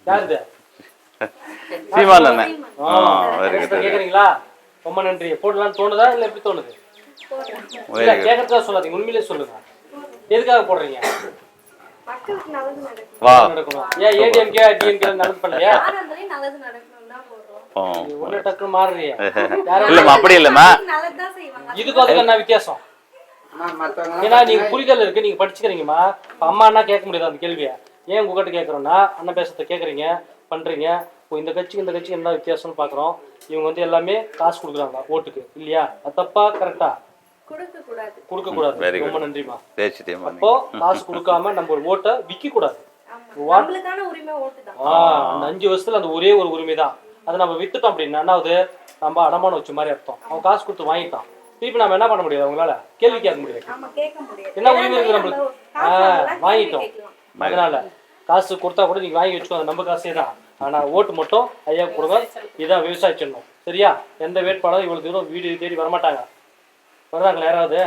யாருது? சீமான் அண்ணன். Very good. கேக்குறீங்களா? ரொம்ப நன்றி. போடலாம்னு தோணுதா இல்ல எப்படி தோணுது? இல்ல கேக்குறதா சொல்லாதீங்க, உண்மையிலே சொல்லுங்க. எதுக்காக போடுறீங்க? மக்களுக்கு நல்லது நடக்கும். வா நடக்கணும். ஏன் ஏடிஎம்கே டிஎம்கே நல்லது பண்ணலையா? ஆனந்தலி நல்லது நடக்கணும் தான் போடுறோம். ஒண்ணு டக்கு மாறுறியே. இல்லம்மா அப்படி இல்லம்மா. நல்லது தான் செய்வாங்க. இதுக்கு அதுக்கு என்ன வித்தியாசம்? ஏன்னா நீங்க புரிதல் இருக்கு, நீங்க படிச்சுக்கிறீங்கம்மா. அம்மா அண்ணா கேட்க முடியாது அந்த கேள்வியை. ஏன் உங்ககிட்ட கேட்கறோம்னா அண்ணன் பேசுறத கேட்குறீங்க, பண்றீங்க. இப்போ இந்த கட்சி என்ன வித்தியாசம்னு பாக்குறோம். இவங்க வந்து எல்லாமே காசு கொடுக்குறாங்க ஓட்டுக்கு, இல்லையா? அது தப்பா கரெக்டா? கொடுக்க கூடாது. ரொம்ப நன்றிமா. அப்போ காசு கொடுக்காம நம்ம ஒரு ஓட்டை விற்க கூடாது. அந்த 5 வருஷத்துல அந்த ஒரே ஒரு உரிமை தான். அதை நம்ம வித்துட்டோம் அப்படின்னா என்னாவது? நம்ம அடமானம் வச்ச மாதிரி அர்த்தம். அவன் காசு கொடுத்து வாங்கிட்டான், திருப்பி நம்ம என்ன பண்ண முடியாது? அவங்களால கேள்வி கேட்க முடியாது. என்ன உரிமை இருக்கு நம்மளுக்கு? வாங்கிட்டோம். அதனால காசு கொடுத்தா கூட நீங்க வாங்கி வச்சுக்கோ, அது நம்ம காசே தான். ஆனா ஓட்டு மட்டும் ஐயா கொடுங்க. இதான் விவசாய சின்னம், சரியா? எந்த வேட்பாளரும் இவ்வளவு தூரம் வீடு தேடி வரமாட்டாங்க. வருவாங்களா யாராவது?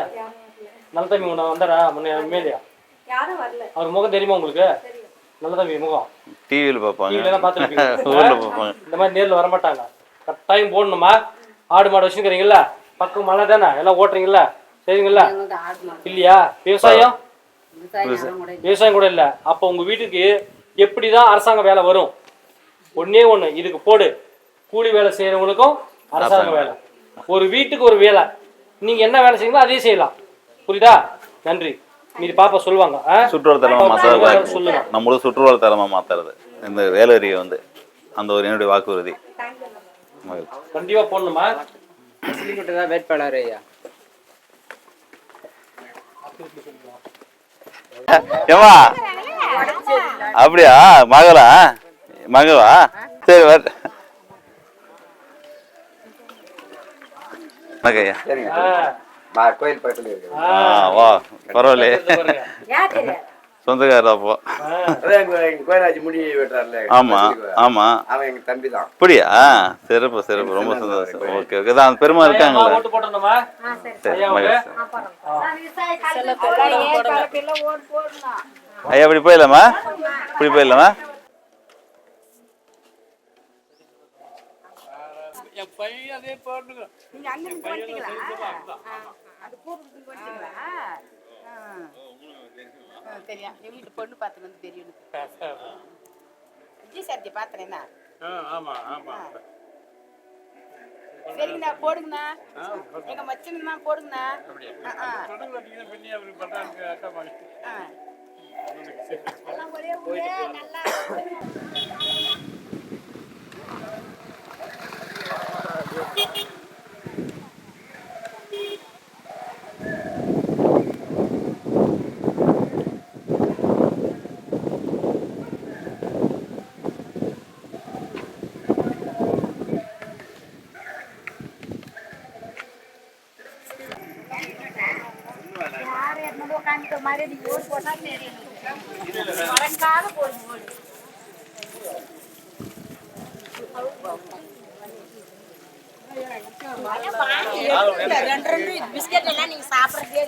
நல்ல தம்பி உன்னை வந்தாரா உண்மையிலையா? அவர் முகம் தெரியுமா உங்களுக்கு? நல்ல தம்பி முகம் டிவியில் பார்ப்பாங்க, பார்த்துருப்பீங்க. இந்த மாதிரி நேரில் வரமாட்டாங்க. கட்டாயம் போடணுமா? ஆடு மாடு வச்சுக்கிறீங்களா? பக்கம் மழை தானே, எல்லாம் ஓட்டுறீங்களா? சரிங்களா? இல்லையா? விவசாயம் கூட இல்லை. அப்போ உங்க வீட்டுக்கு எப்படிதான் அரசாங்க வேலை வரும்? ஒன்னே ஒண்ணு இதுக்கு போடு. கூலி வேலை செய்யறவங்களுக்கும் அரசாங்க வேலை. ஒரு வீட்டுக்கு ஒரு வேலை. நீங்க என்ன வேலை செய்யணும் அதே செய்யலாம். புரியுதா? நன்றி. மீதி பாப்பா சொல்லுவாங்க. சுற்றுலா தரமா மாத்துறது சொல்லுங்க. நம்மளும் சுற்றுலா தரமா மாத்துறது இந்த வேலையை வந்து அந்த ஒரு என்னுடைய வாக்குறுதி. கண்டிப்பா போடணுமா? தான் வேட்பாளர் ஐயா. ஏமா அப்படியா? மகளா? சரி கோயில் பக்கத்துல இருக்கு. வா பரவாயில்லையே, சொந்தக்காரர். அப்போ கோயிலாச்சி முடி வெட்டுறாருல. ஆமா ஆமா, அவன் எங்க தம்பி தான். அப்படியா? சிறப்பு சிறப்பு, ரொம்ப சந்தோஷம். ஓகே ஓகே, தான் பெருமா இருக்காங்களா? ஐயா இப்படி போயிடலாமா? இப்படி போயிடலாமா? தெரியும். எங்க வீட்டு பொண்ணு பார்த்து வந்து தெரியும். விஜய் சார்ஜி பார்த்தேன்னா. சரிங்கண்ணா போடுங்கண்ணா. எங்க மச்சனுங்கண்ணா போடுங்கண்ணா. பிஸ்கெட் எல்லாம் நீங்க சாப்பிடுறதே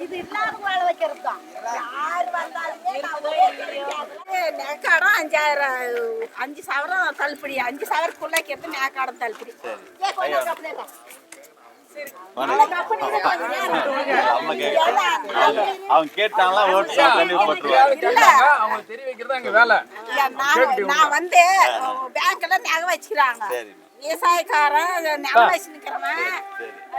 இது இல்லாத வாழ வைக்கிறது தான். யார் வந்தாலுமே நேக்காடம் 5 சவரம் தள்ளுபடி. 5 சவரத்துக்குள்ள கேட்டு நேக்காடம் தள்ளுபடி. அவங்க கேட்டாங்களா? அவங்க தெரிய வைக்கிறதா எங்க வேலை. நான் வந்து பேங்க்ல நகை வச்சுக்கிறாங்க. விவசாயக்காரன் நிலம் வச்சு நிக்கிறவன்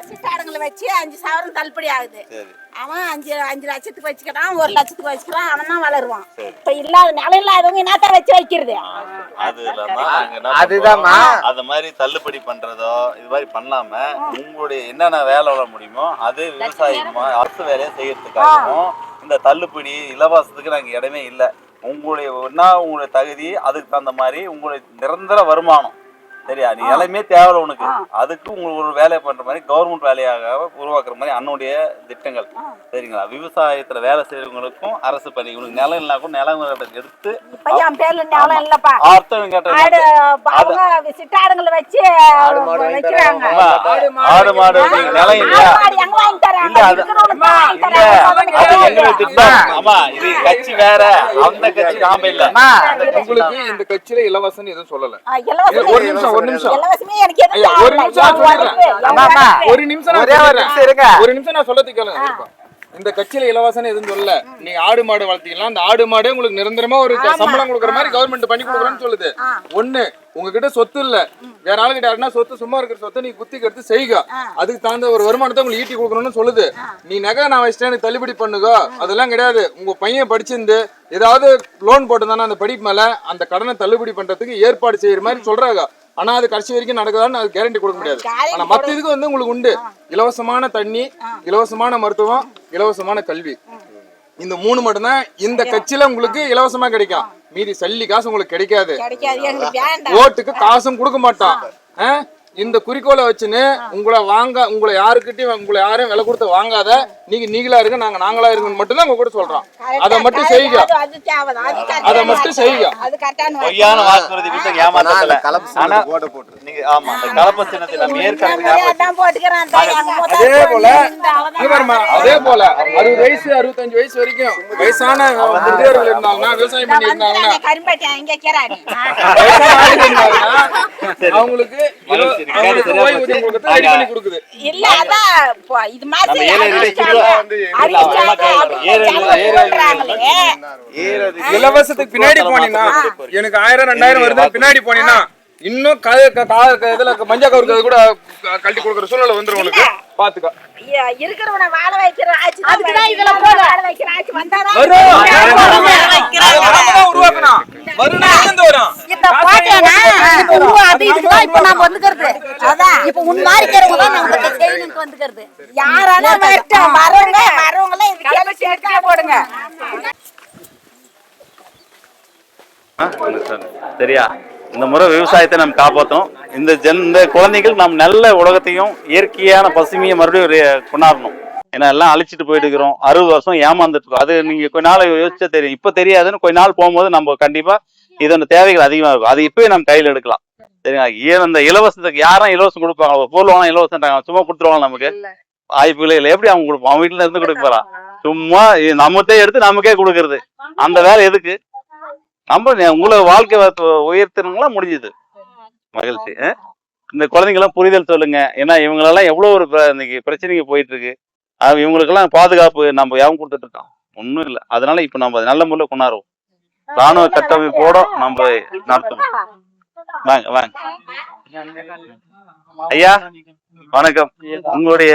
சிட்டாடுங்களை வச்சு 5 சவரம் தள்ளுபடி ஆகுது. சரி அவன் 5 லட்சத்துக்கு வச்சுக்கிறான், 1 லட்சத்துக்கு வச்சுக்கிறான், அவன் தான் வளருவான். இப்ப இல்லாத நிலம் இல்லாதவங்க என்னத்த வச்சு வைக்கிறது? அது இல்லாம நாங்க என்ன அதுதாம்மா. பண்றோம், அது மாதிரி தள்ளுபடி பண்றதோ இது மாதிரி பண்ணாம உங்களுடைய என்னென்ன வேலை வர முடியுமோ அது விவசாயமா அரசு வேலையை செய்யறதுக்காகவும் இந்த தள்ளுபடி இலவசத்துக்கு நாங்க இடமே இல்லை. உங்களுடைய தகுதி அதுக்கு தகுந்த மாதிரி உங்களுடைய நிரந்தர வருமானம் சரியா, நீ எல்லாமே தேவை உனக்கு. அதுக்கு உங்களுக்கு ஒரு வேலையை பண்ற மாதிரி கவர்மெண்ட் வேலையாக உருவாக்குற மாதிரி அன்னுடைய திட்டங்கள் சரிங்களா. விவசாயத்துல வேலை செய்யறவங்களுக்கும் அரசு பணி உங்களுக்கு நிலம் இல்லைனா கூட நிலம் எடுத்து என் பேர்ல நிலம் இல்லப்பா. அர்த்தம் கேட்ட சிட்டாடுங்களை வச்சு வைக்கிறாங்க. ஆடு மாடு நிலம் இல்லையா எங்க வாங்கி தரேன்? இல்ல அது எங்களுடைய திட்டம். ஆமா இது கட்சி வேற, அந்த கட்சி நாம இல்ல. உங்களுக்கு இந்த கட்சியில இலவசம் எதுவும் சொல்லல. ஒரு நிமிஷம் இலவசமே எனக்கு எதுவும் ஒரு நிமிஷம் நான் சொல்றேன். ஒரு நிமிஷம் நான் சொல்லத்துக்கு கேளுங்க. இந்த கட்சியில இலவசம் எதுவும் சொல்லல. நீங்க ஆடு மாடு வளர்த்தீங்கன்னா அந்த ஆடு மாடு உங்களுக்கு நிரந்தரமா ஒரு சம்பளம் கொடுக்குற மாதிரி கவர்மெண்ட் பண்ணி கொடுக்குறேன்னு சொல்லுது. ஒண்ணு உங்ககிட்ட சொத்து இல்ல, வேற ஆளு கிட்ட சொத்து சும்மா இருக்கிற சொத்தை நீ குத்திக்கு எடுத்து செய்க, அதுக்கு தகுந்த ஒரு வருமானத்தை உங்களுக்கு ஈட்டி கொடுக்கணும்னு சொல்லுது. நீ நகை நான் வச்சிட்டேன் எனக்கு தள்ளுபடி பண்ணுங்க அதெல்லாம் கிடையாது. உங்க பையன் படிச்சிருந்து ஏதாவது லோன் போட்டுதானே அந்த படிப்பு மேல அந்த கடனை தள்ளுபடி பண்றதுக்கு ஏற்பாடு செய்யற மாதிரி சொல்றாங்க. ஆனா அது கடைசி வரைக்கும் நடக்குதான்னு அது கேரண்டி கொடுக்க முடியாது. ஆனா மத்த இதுக்கு வந்து உங்களுக்கு உண்டு இலவசமான தண்ணி, இலவசமான மருத்துவம், இலவசமான கல்வி. இந்த 3 மட்டும்தான் இந்த கட்சியில உங்களுக்கு இலவசமா கிடைக்கும். மீதி சல்லி காசு உங்களுக்கு கிடைக்காது. ஓட்டுக்கு காசும் கொடுக்க மாட்டான். இந்த குறிக்கோளை வச்சுன்னு உங்களை யாரும் விலை கொடுத்து வாங்காத, நீங்களா இருங்க நாங்களா இருக்குன்னு மட்டும் தான் உங்க கூட சொல்றோம். அதை மட்டும் செய்யுங்க, அதை மட்டும் செய்யுங்க. பொய்யான வாக்குறுதி கொடுத்து ஏமாத்தல. ஆனா நீங்க ஆமா அந்த கலப்ப சின்னத்தை நம்ம அதே போல 60 வயசு 65 வயசு வரைக்கும் வயசான முதியோர்கள் இருந்தாங்கன்னா விவசாயம் பண்ணி இருந்தாங்கன்னா அவங்களுக்கு இலவசத்துக்கு பின்னாடி போனீங்கன்னா எனக்கு 1000 2000 வருது பின்னாடி போனீங்கன்னா இன்னும் இதுல மஞ்சள் கவுருக்கு கூட கழட்டி கொடுக்குற சூழ்நிலை வந்துடும் உனக்கு. பாத்துக்க இருக்கிறவனை வாழ வைக்கிற ஆட்சி அதுக்குதான் இதுல போடு. வாழ வைக்கிற ஆட்சி வந்தாதான் உருவாக்கணும். இந்த பாட்டியானா அது இதுதான் இப்ப நாம வந்துக்கிறது. அதான் இப்ப உன் மாறிக்கிறவங்க தான் நம்ம செய்யணும்னு வந்துக்கிறது. யாராலும் வரவங்க எல்லாம் இது கேள்வி சேர்த்தா போடுங்க. சரியா, இந்த முறை விவசாயத்தை நம்ம காப்பாற்றணும். இந்த குழந்தைகள் நம்ம நல்ல உலகத்தையும் இயற்கையான பசுமையை மறுபடியும் கொண்டாடணும். ஏன்னா எல்லாம் அழிச்சிட்டு போயிட்டு இருக்கிறோம். 60 வருஷம் ஏமாந்துட்டு இருக்கோம். அது நீங்க கொஞ்ச நாள் யோசிச்சா தெரியும். இப்ப தெரியாதுன்னு கொஞ்ச நாள் போகும்போது நம்ம கண்டிப்பா இதோட தேவைகள் அதிகமா இருக்கும். அது இப்பவே நம்ம கையில எடுக்கலாம். சரிங்களா, இந்த இலவசத்துக்கு யாரும் இலவசம் கொடுப்பாங்க? பொருள் வாங்க இலவசம் சும்மா கொடுத்துருவாங்க. நமக்கு வாய்ப்புகளே இல்லை. எப்படி அவங்க கொடுப்போம்? அவங்க வீட்டுல இருந்து கொடுப்பாரா? சும்மா நம்மகிட்டே எடுத்து நமக்கே கொடுக்கறது. அந்த வேலை எதுக்கு? நம்ம உங்களை வாழ்க்கை உயர்த்தணுங்களா? முடிஞ்சது. மகிழ்ச்சி. இந்த குழந்தைங்கெல்லாம் புரிதல் சொல்லுங்க. ஏன்னா இவங்களெல்லாம் எவ்வளவு ஒரு இன்னைக்கு பிரச்சனைக்கு போயிட்டு இருக்கு. இவங்களுக்கெல்லாம் பாதுகாப்பு நம்ம யாவும் கொடுத்துட்டு இருக்கோம். ஒன்றும் இல்லை. அதனால இப்ப நம்ம நல்ல முறையில் கொண்டாடுவோம். ராணுவ கட்டமைப்போட நம்ம நடத்தணும். வாங்க வாங்க ஐயா, வணக்கம். உங்களுடைய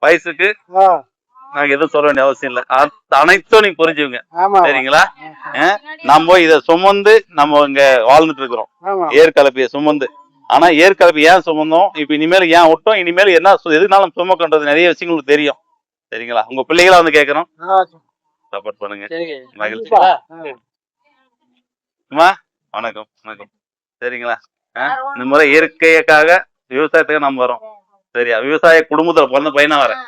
வயசுக்கு நாங்க எதுவும் சொல்ல வேண்டிய அவசியம் இல்லை. அனைத்தும் நீங்க புரிஞ்சுங்க. சரிங்களா? நம்ம இத சுமந்து நம்ம இங்க வாழ்ந்துட்டு இருக்கிறோம். ஏற்கலப்பைய சுமந்து. ஆனா ஏற்கலப்பை ஏன் சுமந்தோம், இப்ப இனிமேல் ஏன் விட்டோம், இனிமேல் என்ன எதுனாலும் சுமக்கன்றது நிறைய விஷயங்களுக்கு தெரியும். சரிங்களா? உங்க பிள்ளைகளா வந்து கேட்கறோம், சப்போர்ட் பண்ணுங்க. மகிழ்ச்சி. வணக்கம் வணக்கம். சரிங்களா? இந்த முறை இயற்கைக்காக விவசாயத்துக்கு நம்ம வரோம். சரியா? விவசாய குடும்பத்துல பிறந்த பையனா வரேன்.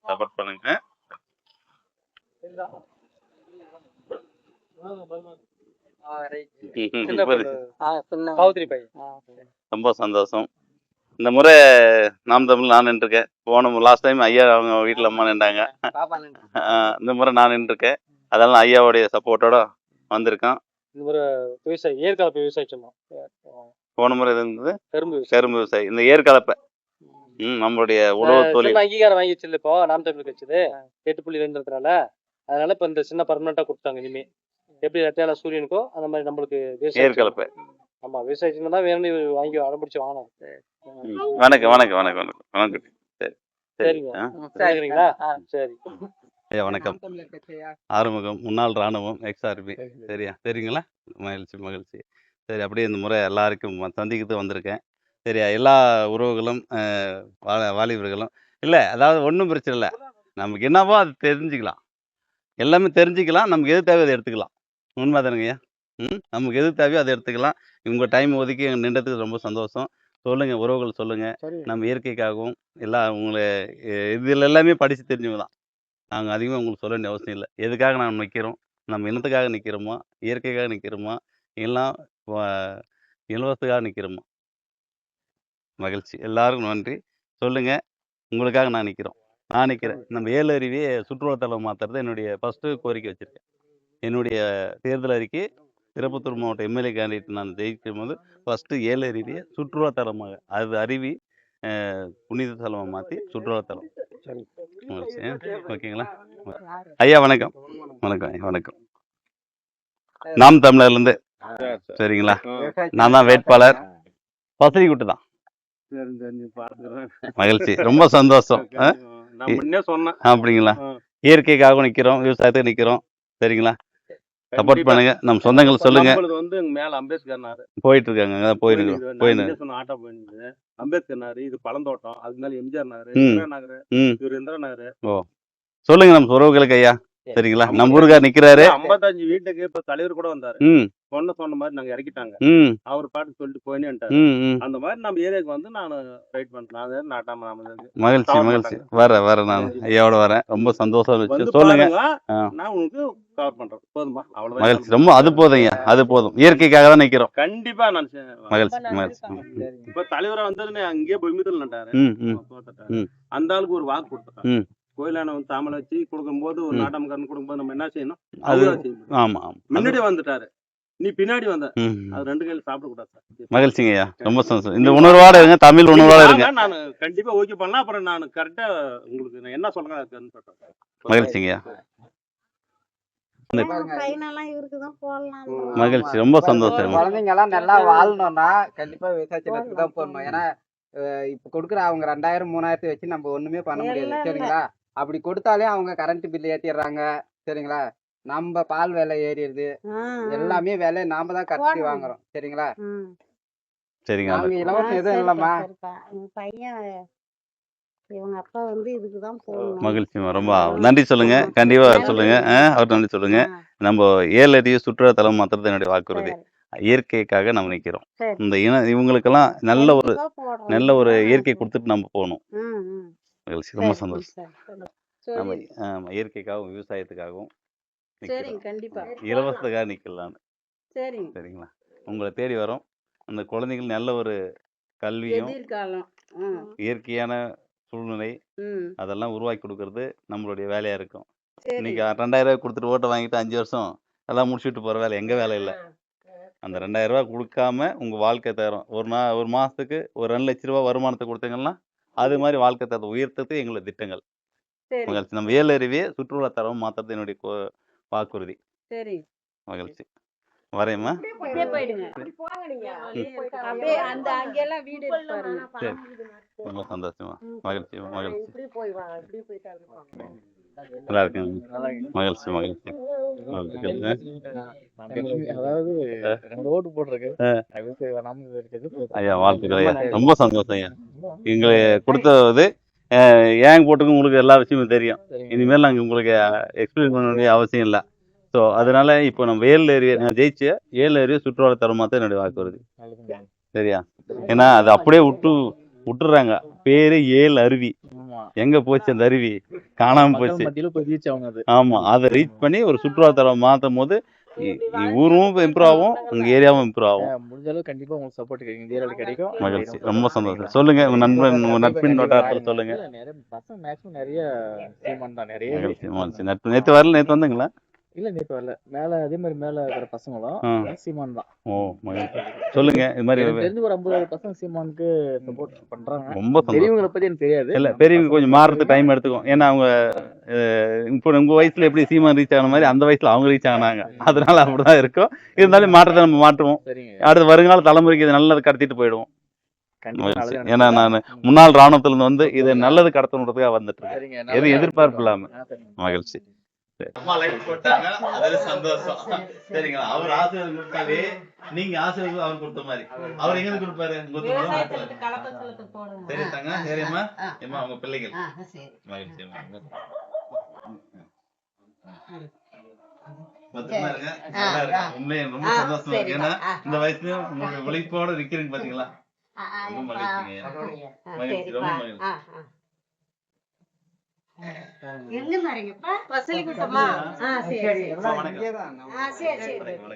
சப்போர்ட் பண்ணுங்க. ரொம்ப சந்தோஷம். இந்த முறை நாம் தமிழ் நான் நின்றுருக்கேன். போன லாஸ்ட் டைம் ஐயா அவங்க வீட்டுல அம்மா நின்றாங்க. இந்த முறை நான் நின்றுருக்கேன். அதெல்லாம் ஐயாவுடைய சப்போர்ட்டோட வந்திருக்கேன். இந்த முறை விவசாயம் ஏற்கலப்பை விவசாயம் போன முறை இது இருந்தது கரும்பு விவசாயம். இந்த ஏற்கலப்பை நம்மளுடைய உழவு தொழில் அங்கீகாரம் வாங்கி வச்சு இப்போ நாம் தமிழ் கட்சிது 8.2 அதனால இப்ப இந்த சின்ன பர்மனண்டா கொடுத்தாங்க. இனிமே எப்படி ரெட்டையால சூரியனுக்கோ அந்த மாதிரி நம்மளுக்கு ஏற்கலப்பை ஆமா விவசாயத்துக்கு தான் வேணும் வாங்கி அடம்பிடிச்சு வாங்கணும். வணக்கம் வணக்கம் வணக்கம் வணக்கம் வணக்கம். சரி சரிங்க. ஆ. சரிங்களா? சரி. ஐயா வணக்கம். ஆறுமுகம், முன்னாள் ராணுவம், எக்ஸ்ஆர்பி. சரியா சரிங்களா? மகிழ்ச்சி மகிழ்ச்சி. சரி அப்படியே இந்த முறை எல்லாருக்கும் சந்திக்கிறது வந்திருக்கேன். சரியா எல்லா உறவுகளும் வாலிபர்களும் இல்லை, அதாவது ஒன்றும் பிரச்சனை இல்லை. நமக்கு என்னவோ அது தெரிஞ்சுக்கலாம், எல்லாமே தெரிஞ்சுக்கலாம். நமக்கு எது தேவையோ அதை எடுத்துக்கலாம். உண்மை தானுங்கய்யா? நமக்கு எது தேவையோ அதை எடுத்துக்கலாம். உங்கள் டைம் ஒதுக்கி நின்றதுக்கு ரொம்ப சந்தோஷம். சொல்லுங்கள் உறவுகள், சொல்லுங்கள். நம்ம இயற்கைக்காகவும் எல்லாம் உங்களை இதில் எல்லாமே படித்து தெரிஞ்சவங்க தான். நாங்கள் அதிகமாக உங்களுக்கு சொல்ல வேண்டிய அவசியம் இல்லை. எதுக்காக நாம் நிற்கிறோம், நம்ம இனத்துக்காக நிற்கிறோமா, இயற்கைக்காக நிற்கிறோமா, எல்லாம் இலவசத்துக்காக நிற்கிறோமா? மகிழ்ச்சி. எல்லாருக்கும் நன்றி. சொல்லுங்கள், உங்களுக்காக நான் நிற்கிறோம். நான் நிற்கிறேன். நம்ம 7 அருவியை சுற்றுலாத்தலம் மாற்றுறது என்னுடைய ஃபஸ்ட்டு கோரிக்கை வச்சுருக்கேன். என்னுடைய தேர்தல் அறிக்கை திருப்பத்தூர் மாவட்ட எம்எல்ஏ கேண்டிடேட் நான் ஜெயிக்கும் போது ஃபஸ்ட்டு 7 அருவியை சுற்றுலாத்தலமாக, அது அருவி புனித தலமாக மாற்றி சுற்றுலாத்தலம். ஓகேங்களா? ஐயா வணக்கம். வணக்கம் ஐயா வணக்கம். நாம் தமிழர்லேருந்து. சரிங்களா? நான் தான் வேட்பாளர். பசரிக்குட்டு தான். மகிழ்ச்சி, ரொம்ப சந்தோஷம். அப்படிங்களா? இயற்கைக்காக நிற்கிறோம், விவசாயத்துக்கு நிற்கிறோம். சரிங்களா? சப்போர்ட் பண்ணுங்க. நம்ம சொந்தங்கள் சொல்லுங்க. மேல அம்பேத்கர் நகர் போயிட்டு இருக்காங்க, போயிட்டு ஆட்டோ போயிருக்கு. அம்பேத்கர் நகர், இது பழந்தோட்டம், அதுக்கு மேல எம்ஜிஆர் நகர், நகர், இவர் இந்திரா நகர். ஓ சொல்லுங்க நம்ம உறவுகளுக்கு ஐயா. சரிங்களா? நம்ம ஊருக்கார் நிக்கிறாரு. 55 வீட்டுக்கு இப்ப தலைவர் கூட வந்தாரு. சொன்ன மாதிரி நாங்க இறக்கிட்டாங்க. அவர் பாட்டு சொல்லிட்டு போயினேன்ட்டாரு. அந்த மாதிரி நம்ம ஏரியாவுக்கு வந்து நான் ரைட் பண்றேன். நாட்டாம மகிழ்ச்சி மகிழ்ச்சி. வர நான் ஐயாவோட வரேன். ரொம்ப சந்தோஷம் இருந்துச்சு. சொல்லுங்க, நான் உங்களுக்கு கவர் பண்றேன். போதுமா? அவ்வளவு மகிழ்ச்சி. ரொம்ப அது போதும் ஐயா, அது போதும். இயற்கைக்காக தான் நிக்கிறோம். கண்டிப்பா நான் மகிழ்ச்சி மகிழ்ச்சி. இப்ப தலைவரா வந்து அங்கேயே பொய்மிதல் நட்டாரு. அந்த ஆளுக்கு ஒரு வாக்கு கொடுத்துட்டாரு. கோயிலான வந்து தாமலை வச்சு கொடுக்கும்போது ஒரு நாட்டாமக்காரன் கொடுக்கும்போது நம்ம என்ன செய்யணும்? ஆமா முன்னாடி வந்துட்டாரு, நீ பின்னாடி வந்த. அது 2 கையில சாப்பிடக்கூடாது. மகிழ்ச்சிங்க ஐயா, ரொம்ப சந்தோஷம். இந்த உணர்வோட இருங்க, தமிழ் உணர்வோட இருங்க. நான் கண்டிப்பா ஓகே பண்ணலாம். அப்புறம் நான் கரெக்டா உங்களுக்கு நான் என்ன சொல்றேன். மகிழ்ச்சிங்க ஐயா, மகிழ்ச்சி, ரொம்ப சந்தோஷம். குழந்தைங்க எல்லாம் நல்லா வாழணும்னா கண்டிப்பா விவசாயத்துக்கு தான் போடணும். ஏன்னா இப்ப கொடுக்குற அவங்க 2000 3000 வச்சு நம்ம ஒண்ணுமே பண்ண முடியாது. சரிங்களா? அப்படி கொடுத்தாலே அவங்க கரண்ட் பில் ஏத்திடுறாங்க. சரிங்களா? நம்ம பால் விலை ஏறிடுது, எல்லாமே விலை நாம தான் கட்டி வாங்குறோம். சரிங்களா? சரிங்க. அவங்க இலவசம் எதுவும் இல்லம்மா. பையன் இவங்க அப்பா வந்து இதுக்குதான் போகணும். மகிழ்ச்சிமா, ரொம்ப நன்றி சொல்லுங்க. கண்டிப்பா சொல்லுங்க. அவர் நன்றி சொல்லுங்க. நம்ம 7 அருவி சுற்றுலாத்தலம் மாத்திரத்தை என்னுடைய வாக்குறுதி. இயற்கைக்காக நம்ம நிக்கிறோம். இந்த இவங்களுக்கெல்லாம் நல்ல ஒரு இயற்கை கொடுத்துட்டு நம்ம போகணும். மகிழ்ச்சி, ரொம்ப சந்தோஷம். நம்ம இயற்கைக்காகவும் விவசாயத்துக்காகவும் இலவசத்துக்காக நிக்கலான்னு. சரிங்களா? உங்களை தேடி வரோம். அந்த குழந்தைகள் நல்ல ஒரு கல்வியும் இயற்கையான சூழ்நிலை அதெல்லாம் உருவாக்கி கொடுக்கறது நம்மளுடைய வேலையா இருக்கும். இன்னைக்கு 2000 ரூபாய் கொடுத்துட்டு ஓட்டை வாங்கிட்டு 5 வருஷம் எல்லாம் முடிச்சுட்டு போற வேலை எங்க வேலை இல்லை. அந்த 2000 ரூபாய் கொடுக்காம உங்க வாழ்க்கை தரம் ஒரு மாசத்துக்கு ஒரு 2 லட்ச ரூபாய் வருமானத்தை கொடுத்தீங்கன்னா அது மாதிரி வாழ்க்கை தரத்தை உயர்த்தது எங்களோட திட்டங்கள். மகிழ்ச்சி. நம்ம 7 அருவியை சுற்றுலா தரம் மாத்துறது என்னுடைய வாக்குறுதி. மகிழ்ச்சி. வரேம்மா. ரொம்ப சந்தோஷமா. மகிழ்ச்சி மகிழ்ச்சி. நல்லா இருக்குங்க. மகிழ்ச்சி மகிழ்ச்சி. அதாவது 2 ஓட்டு போட்டிருக்கு. ஐயா வாழ்த்துக்கள் ஐயா, ரொம்ப சந்தோஷம் ஐயா. எங்களை கொடுத்தது ஏன் போட்டுக்கும் உங்களுக்கு எல்லா விஷயமும் தெரியும். இனிமேல் நாங்கள் உங்களுக்கு எக்ஸ்பிளைன் பண்ண வேண்டிய அவசியம் இல்லை. ஸோ அதனால இப்போ நம்ம 7 அருவியை நான் ஜெயிச்ச 7 அருவியை சுற்றுலா தரமாக தான் என்னுடைய வாக்குறுதி. சரியா? ஏன்னா அது அப்படியே விட்டுறாங்க. பேரு 7 அருவி. எங்க போச்சு அந்த அருவி? காணாம போச்சு. ஆமா, அதை ரீச் பண்ணி ஒரு சுற்றுலா தரம் மாற்றும் போது ஊரும் இம்ப்ரூவ் ஆகும், உங்க ஏரியாவும் இம்ப்ரூவ் ஆகும். முடிஞ்ச அளவு கண்டிப்பா உங்களுக்கு சப்போர்ட் கிடைக்கும். மகிழ்ச்சி, ரொம்ப சந்தோஷம். சொல்லுங்க உங்க நட்பின் வட்டாரத்தில் சொல்லுங்க. பசங்க மேக்ஸிமம் நிறைய சீமான் தான் நிறைய. நேற்று வரல, நேற்று வந்தீங்களா? இல்ல நீ இப்ப இல்ல மேல அதே மாதிரி மேல இருக்கிற பசங்களும் ஆ. சீமான் தான். ஓ மகிழ்ச்சி. சொல்லுங்க இது மாதிரி எனக்கு தெரிஞ்சு ஒரு 50 பசங்க சீமானுக்கு சப்போர்ட் பண்றாங்க. ரொம்ப சந்தோஷம். பெரியவங்களை பத்தி எனக்கு தெரியாது. இல்ல பெரியவங்க கொஞ்சம் மாறுறதுக்கு டைம் எடுத்துக்கும். ஏன்னா அவங்க இப்போ உங்க வயசுல எப்படி சீமான் ரீச் ஆன மாதிரி அந்த வயசுல அவங்க ரீச் ஆனாங்க. அதனால அப்படிதான் இருக்கும். இருந்தாலும் மாற்றத்தை நம்ம மாற்றுவோம். சரிங்க. அடுத்த வருங்கால தலைமுறைக்கு இது நல்லது கடத்திட்டு போயிடுவோம். கண்டிப்பா மகிழ்ச்சி. நல்லது ஏன்னா நடக்கும். நான் முன்னாள் ராணுவத்துல இருந்து வந்து இது நல்லது கடத்தணுன்றதுக்காக வந்துட்டு இருக்கேன். சரிங்க. எது நல்லது எதிர்பார்ப்பு இல்லாம. சரிங்க. மகிழ்ச்சி. அம்மா லைக் போட்டாங்க. அதுல சந்தோஷம். சரிங்களா? அவர் ஆசீர்வாதம் கொடுத்தாலே நீங்க ஆசீர்வாதம் அவர் கொடுத்த மாதிரி. அவர் எங்க கொடுப்பாரு? சரிதாங்க. சரிம்மா. ஏம்மா உங்க பிள்ளைகள். மகிழ்ச்சி. பத்திரமா இருங்க. நல்லா இருக்கு. உண்மையா ரொம்ப சந்தோஷமா இருக்கு. ஏன்னா இந்த வயசுல உங்களுடைய உழைப்போட இருக்கிறீங்க பாத்தீங்களா? ரொம்ப மகிழ்ச்சிங்க. மகிழ்ச்சி. ரொம்ப மகிழ்ச்சி. எங்க மாறீங்கப்பா? வசலி குட்டமா? சரி. வணக்கம். சரி. வணக்கம்.